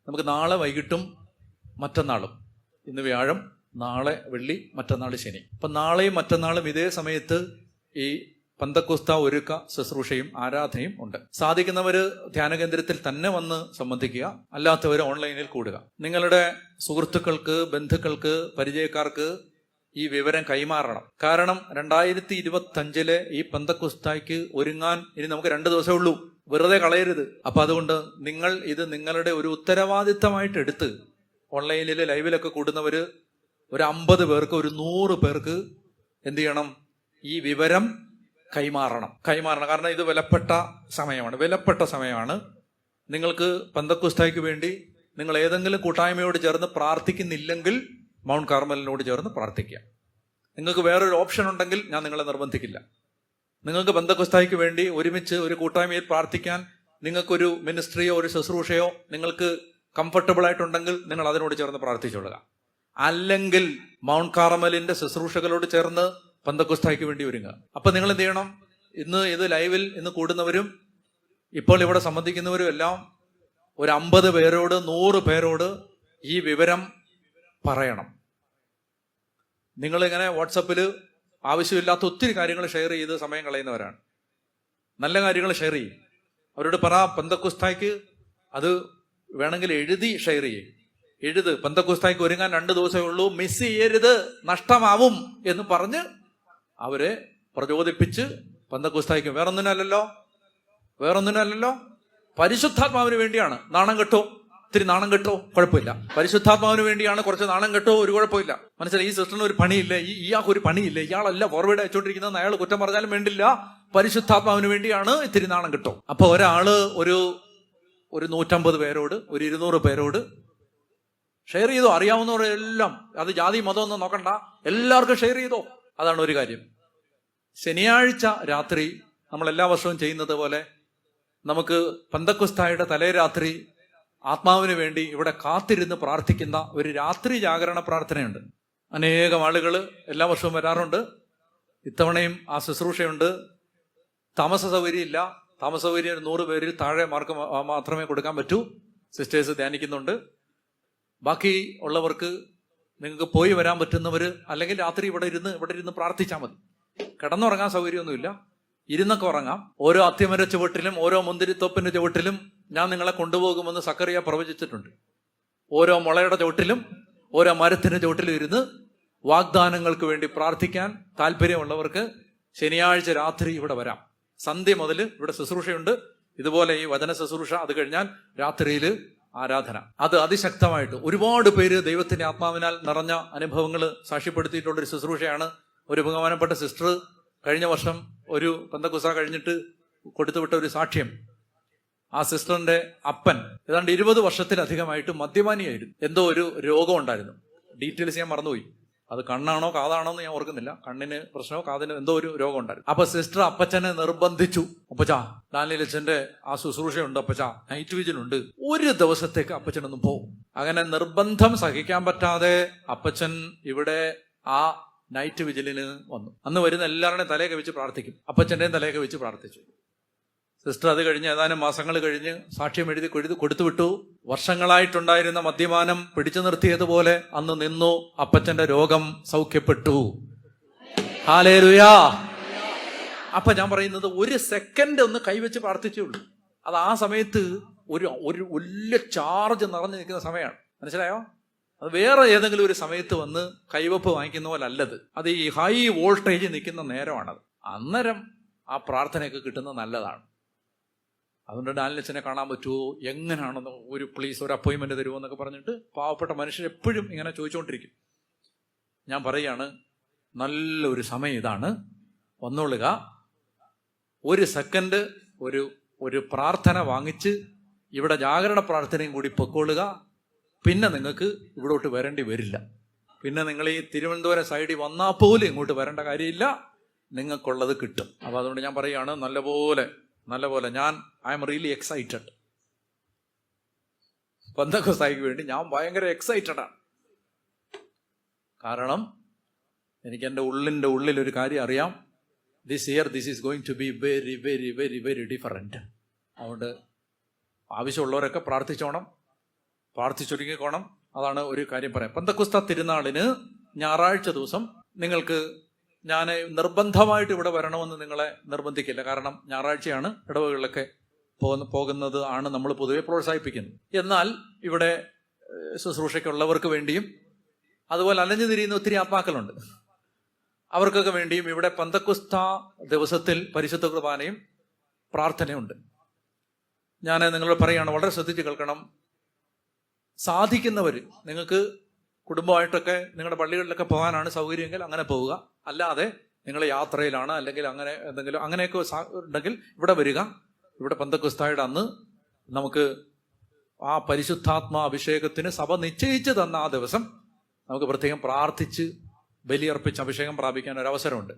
നമുക്ക് നാളെ വൈകിട്ടും മറ്റന്നാളും, ഇന്ന് വ്യാഴം, നാളെ വെള്ളി, മറ്റന്നാൾ ശനി. അപ്പം നാളെയും മറ്റന്നാളും ഇതേ സമയത്ത് ഈ പന്തക്കുസ്ത ഒരുക്ക ശുശ്രൂഷയും ആരാധനയും ഉണ്ട്. സാധിക്കുന്നവർ ധ്യാനകേന്ദ്രത്തിൽ തന്നെ വന്ന് സംബന്ധിക്കുക, അല്ലാത്തവർ ഓൺലൈനിൽ കൂടുക. നിങ്ങളുടെ സുഹൃത്തുക്കൾക്ക്, ബന്ധുക്കൾക്ക്, പരിചയക്കാർക്ക് ഈ വിവരം കൈമാറണം. കാരണം 2025 ഈ പന്തക്കുസ്തായ്ക്ക് ഒരുങ്ങാൻ ഇനി നമുക്ക് 2 ദിവസമേ ഉള്ളൂ. വെറുതെ കളയരുത്. അപ്പൊ അതുകൊണ്ട് നിങ്ങൾ ഇത് നിങ്ങളുടെ ഒരു ഉത്തരവാദിത്തമായിട്ട് എടുത്ത് ഓൺലൈനിൽ ലൈവിലൊക്കെ കൂടുന്നവര് ഒരു 50 പേർക്ക്, ഒരു 100 പേർക്ക് എന്ത് ചെയ്യണം? ഈ വിവരം കൈമാറണം. കാരണം ഇത് വിലപ്പെട്ട സമയമാണ്. നിങ്ങൾക്ക് പന്തക്കുസ്തായ്ക്ക് വേണ്ടി നിങ്ങൾ ഏതെങ്കിലും കൂട്ടായ്മയോട് ചേർന്ന് പ്രാർത്ഥിക്കുന്നില്ലെങ്കിൽ മൗണ്ട് കാർമലിനോട് ചേർന്ന് പ്രാർത്ഥിക്കുക. നിങ്ങൾക്ക് വേറൊരു ഓപ്ഷൻ ഉണ്ടെങ്കിൽ ഞാൻ നിങ്ങളെ നിർബന്ധിക്കില്ല. നിങ്ങൾക്ക് പന്തക്കുസ്തായ്ക്ക് വേണ്ടി ഒരുമിച്ച് ഒരു കൂട്ടായ്മയിൽ പ്രാർത്ഥിക്കാൻ നിങ്ങൾക്കൊരു മിനിസ്ട്രിയോ ഒരു ശുശ്രൂഷയോ നിങ്ങൾക്ക് കംഫർട്ടബിൾ ആയിട്ടുണ്ടെങ്കിൽ നിങ്ങൾ അതിനോട് ചേർന്ന് പ്രാർത്ഥിച്ചുകൊള്ളുക. അല്ലെങ്കിൽ മൗണ്ട് കാർമലിന്റെ ശുശ്രൂഷകളോട് ചേർന്ന് പന്തക്കുസ്തായ്ക്ക് വേണ്ടി ഒരുങ്ങുക. അപ്പൊ നിങ്ങൾ എന്ത് ചെയ്യണം? ഇന്ന് ഇത് ലൈവിൽ ഇന്ന് കൂടുന്നവരും ഇപ്പോൾ ഇവിടെ സംബന്ധിക്കുന്നവരും എല്ലാം ഒരു 50 പേരോട് 100 പേരോട് ഈ വിവരം പറയണം. നിങ്ങളിങ്ങനെ വാട്സപ്പിൽ ആവശ്യമില്ലാത്ത ഒത്തിരി കാര്യങ്ങൾ ഷെയർ ചെയ്ത് സമയം കളയുന്നവരാണ്. നല്ല കാര്യങ്ങൾ ഷെയർ ചെയ്യും. അവരോട് പറ, പന്തക്കുസ്തായ്ക്ക് അത് വേണമെങ്കിൽ എഴുതി ഷെയർ ചെയ്യും. പന്തക്കുസ്തായ്ക്ക് ഒരുങ്ങാൻ 2 ദിവസമേ ഉള്ളൂ, മിസ് ചെയ്യരുത്, നഷ്ടമാവും എന്ന് പറഞ്ഞ് അവരെ പ്രചോദിപ്പിച്ച് പന്തക്കുസ്തായ്ക്ക് വേറൊന്നിനല്ലല്ലോ പരിശുദ്ധാത്മാവിന് വേണ്ടിയാണ്. ഇത്തിരി നാണം കെട്ടോ കുഴപ്പമില്ല. പരിശുദ്ധാത്മാവിന് വേണ്ടിയാണ്, കുറച്ച് നാണം കെട്ടോ ഒരു കുഴപ്പമില്ല. മനസ്സിലായി? ഈ സിസ്റ്ററിന് ഒരു പണിയില്ല, ഇയാൾക്ക് ഒരു പണിയില്ല, ഇയാളല്ല ഫോർവേഡ് അയച്ചോണ്ടിരിക്കുന്നത്, അയാൾ കുറ്റം പറഞ്ഞാലും വേണ്ടില്ല, പരിശുദ്ധാത്മാവിന് വേണ്ടിയാണ്, ഇത്തിരി നാണം കെട്ടോ. അപ്പൊ ഒരാള് ഒരു 150 പേരോട്, ഒരു 200 പേരോട് ഷെയർ ചെയ്തോ. അറിയാവുന്നവരെല്ലാം, അത് ജാതി മതമൊന്നും നോക്കണ്ട, എല്ലാവർക്കും ഷെയർ ചെയ്തോ. അതാണ് ഒരു കാര്യം. ശനിയാഴ്ച രാത്രി നമ്മൾ എല്ലാ വർഷവും ചെയ്യുന്നത് പോലെ നമുക്ക് പന്തക്കുസ്തായുടെ തലേ രാത്രി ആത്മാവിന് വേണ്ടി ഇവിടെ കാത്തിരുന്ന് പ്രാർത്ഥിക്കുന്ന ഒരു രാത്രി ജാഗരണ പ്രാർത്ഥനയുണ്ട്. അനേകം ആളുകൾ എല്ലാ വർഷവും വരാറുണ്ട്. ഇത്തവണയും ആ ശുശ്രൂഷയുണ്ട്. താമസ സൗകര്യം ഇല്ല. താമസ സൗകര്യം 100 പേരിൽ താഴെ മാർക്ക് മാത്രമേ കൊടുക്കാൻ പറ്റൂ. സിസ്റ്റേഴ്സ് ധ്യാനിക്കുന്നുണ്ട്. ബാക്കി ഉള്ളവർക്ക് നിങ്ങൾക്ക് പോയി വരാൻ പറ്റുന്നവർ അല്ലെങ്കിൽ രാത്രി ഇവിടെ ഇരുന്ന് പ്രാർത്ഥിച്ചാൽ മതി. കിടന്നുറങ്ങാൻ സൗകര്യമൊന്നുമില്ല, ഇരുന്നൊക്കെ ഉറങ്ങാം. ഓരോ അത്തിമര ചുവട്ടിലും ഓരോ മുന്തിരിത്തോപ്പിന്റെ ചുവട്ടിലും ഞാൻ നിങ്ങളെ കൊണ്ടുപോകുമെന്ന് സക്കറിയ പ്രവചിച്ചിട്ടുണ്ട്. ഓരോ മുളയുടെ ചുവട്ടിലും ഓരോ മരത്തിന്റെ ചുവട്ടിലും ഇരുന്ന് വാഗ്ദാനങ്ങൾക്ക് വേണ്ടി പ്രാർത്ഥിക്കാൻ താല്പര്യമുള്ളവർക്ക് ശനിയാഴ്ച രാത്രി ഇവിടെ വരാം. സന്ധ്യ മുതൽ ഇവിടെ ശുശ്രൂഷയുണ്ട്. ഇതുപോലെ ഈ വചന ശുശ്രൂഷ, അത് കഴിഞ്ഞാൽ രാത്രിയിൽ ആരാധന. അത് അതിശക്തമായിട്ട് ഒരുപാട് പേര് ദൈവത്തിന്റെ ആത്മാവിനാൽ നിറഞ്ഞ അനുഭവങ്ങൾ സാക്ഷ്യപ്പെടുത്തിയിട്ടുള്ളൊരു ശുശ്രൂഷയാണ്. ഒരു ബഹുമാനപ്പെട്ട സിസ്റ്റർ കഴിഞ്ഞ വർഷം ഒരു പന്തക്കുസ്ത കഴിഞ്ഞിട്ട് കൊടുത്തുവിട്ട ഒരു സാക്ഷ്യം. ആ സിസ്റ്ററിന്റെ അപ്പൻ ഏതാണ്ട് 20 വർഷത്തിലധികമായിട്ട് മദ്യപാനിയായിരുന്നു. എന്തോ ഒരു രോഗം ഉണ്ടായിരുന്നു. ഡീറ്റെയിൽസ് ഞാൻ മറന്നുപോയി. അത് കണ്ണാണോ കാതാണോ എന്ന് ഞാൻ ഓർക്കുന്നില്ല. കണ്ണിന് പ്രശ്നമോ കാതിന് എന്തോ ഒരു രോഗം ഉണ്ടായിരുന്നു. അപ്പൊ സിസ്റ്റർ അപ്പച്ചനെ നിർബന്ധിച്ചു. അപ്പച്ചാ, ഡാനിയേൽ അച്ഛന്റെ ആ ശുശ്രൂഷയുണ്ട്, അപ്പച്ചാ നൈറ്റ് വിജിലുണ്ട്, ഒരു ദിവസത്തേക്ക് അപ്പച്ചനൊന്നും പോകും. അങ്ങനെ നിർബന്ധം സഹിക്കാൻ പറ്റാതെ അപ്പച്ചൻ ഇവിടെ ആ നൈറ്റ് വിജിലിന് വന്നു. അന്ന് വരുന്ന എല്ലാവരുടെയും തലയൊക്കെ വെച്ച് പ്രാർത്ഥിക്കും. അപ്പച്ചന്റെയും തലയൊക്കെ വെച്ച് പ്രാർത്ഥിച്ചു. സിസ്റ്റർ അത് കഴിഞ്ഞ് ഏതാനും മാസങ്ങൾ കഴിഞ്ഞ് സാക്ഷ്യം എഴുതി കൊടുത്തുവിട്ടു. വർഷങ്ങളായിട്ടുണ്ടായിരുന്ന മദ്യപാനം പിടിച്ചു നിർത്തിയതുപോലെ അന്ന് നിന്നു. അപ്പച്ചന്റെ രോഗം സൗഖ്യപ്പെട്ടു. ഹല്ലേലൂയാ. അപ്പൊ ഞാൻ പറയുന്നത്, 1 സെക്കൻഡ് ഒന്ന് കൈവച്ച് പ്രാർത്ഥിച്ചേ ഉള്ളൂ. അത് ആ സമയത്ത് ഒരു വലിയ ചാർജ് നിറഞ്ഞു നിൽക്കുന്ന സമയമാണ്. മനസ്സിലായോ? അത് വേറെ ഏതെങ്കിലും ഒരു സമയത്ത് വന്ന് കൈവപ്പ് വാങ്ങിക്കുന്ന പോലെ അല്ലത്. അത് ഈ ഹൈ വോൾട്ടേജ് നിൽക്കുന്ന നേരമാണത്. അന്നേരം ആ പ്രാർത്ഥനയൊക്കെ കിട്ടുന്നത് നല്ലതാണ്. അതുകൊണ്ട് ഡാനിയേൽ അച്ഛനെ കാണാൻ പറ്റുമോ, എങ്ങനെയാണെന്ന് ഒരു അപ്പോയിൻമെന്റ് തരുമോ എന്നൊക്കെ പറഞ്ഞിട്ട് പാവപ്പെട്ട മനുഷ്യർ എപ്പോഴും ഇങ്ങനെ ചോദിച്ചുകൊണ്ടിരിക്കും. ഞാൻ പറയുകയാണ്, നല്ലൊരു സമയം ഇതാണ്, വന്നോളുക. 1 സെക്കൻഡ് ഒരു പ്രാർത്ഥന വാങ്ങിച്ച് ഇവിടെ ജാഗരണ പ്രാർത്ഥനയും കൂടി പൊക്കോളുക. പിന്നെ നിങ്ങൾക്ക് ഇവിടോട്ട് വരേണ്ടി വരില്ല. പിന്നെ നിങ്ങൾ ഈ തിരുവനന്തപുരം സൈഡിൽ വന്നാൽ പോലും ഇങ്ങോട്ട് വരേണ്ട കാര്യമില്ല. നിങ്ങൾക്കുള്ളത് കിട്ടും. അപ്പൊ അതുകൊണ്ട് ഞാൻ പറയുകയാണ്, നല്ലപോലെ ഐ എം റിയലി എക്സൈറ്റഡ്. പെന്തക്കോസ്തായ്ക്ക് വേണ്ടി ഞാൻ ഭയങ്കര എക്സൈറ്റഡ് ആണ്. കാരണം എനിക്ക് എൻ്റെ ഉള്ളിൽ ഒരു കാര്യം അറിയാം. This year this is going to be very very very very different. അതുകൊണ്ട് ആവശ്യമുള്ളവരൊക്കെ പ്രാർത്ഥിച്ചോണം. പ്രാർത്ഥിച്ചൊരുങ്ങിക്കോണം. അതാണ് ഒരു കാര്യം പറയാം. പെന്തക്കോസ്ത തിരുനാളിന് ഞായറാഴ്ച ദിവസം നിങ്ങൾക്ക് ഞാൻ നിർബന്ധമായിട്ട് ഇവിടെ വരണമെന്ന് നിങ്ങളെ നിർബന്ധിക്കില്ല. കാരണം ഞായറാഴ്ചയാണ് ഇടവകളിലൊക്കെ പോകുന്നത് ആണ് നമ്മൾ പൊതുവെ പ്രോത്സാഹിപ്പിക്കുന്നത്. എന്നാൽ ഇവിടെ ശുശ്രൂഷയ്ക്കുള്ളവർക്ക് വേണ്ടിയും അതുപോലെ അലഞ്ഞു തിരിയുന്ന ഒത്തിരി ആത്മാക്കളുണ്ട്. അവർക്കൊക്കെ വേണ്ടിയും ഇവിടെ പെന്തക്കോസ്ത ദിവസത്തിൽ പരിശുദ്ധ കുർബാനയും പ്രാർത്ഥനയുണ്ട്. ഞാൻ നിങ്ങളോട് പറയുകയാണ്, വളരെ ശ്രദ്ധിച്ച് കേൾക്കണം. സാധിക്കുന്നവർ, നിങ്ങൾക്ക് കുടുംബമായിട്ടൊക്കെ നിങ്ങളുടെ പള്ളികളിലൊക്കെ പോകാനാണ് സൗകര്യമെങ്കിൽ അങ്ങനെ പോവുക. അല്ലാതെ നിങ്ങൾ യാത്രയിലാണ് അല്ലെങ്കിൽ അങ്ങനെ എന്തെങ്കിലും അങ്ങനെയൊക്കെ ഉണ്ടെങ്കിൽ ഇവിടെ വരിക. ഇവിടെ പെന്തക്കോസ്തായുടെ അന്ന് നമുക്ക് ആ പരിശുദ്ധാത്മാ അഭിഷേകത്തിന് സഭ നിശ്ചയിച്ചു തന്ന ആ ദിവസം നമുക്ക് പ്രത്യേകം പ്രാർത്ഥിച്ച് ബലിയർപ്പിച്ച് അഭിഷേകം പ്രാപിക്കാൻ ഒരു അവസരമുണ്ട്.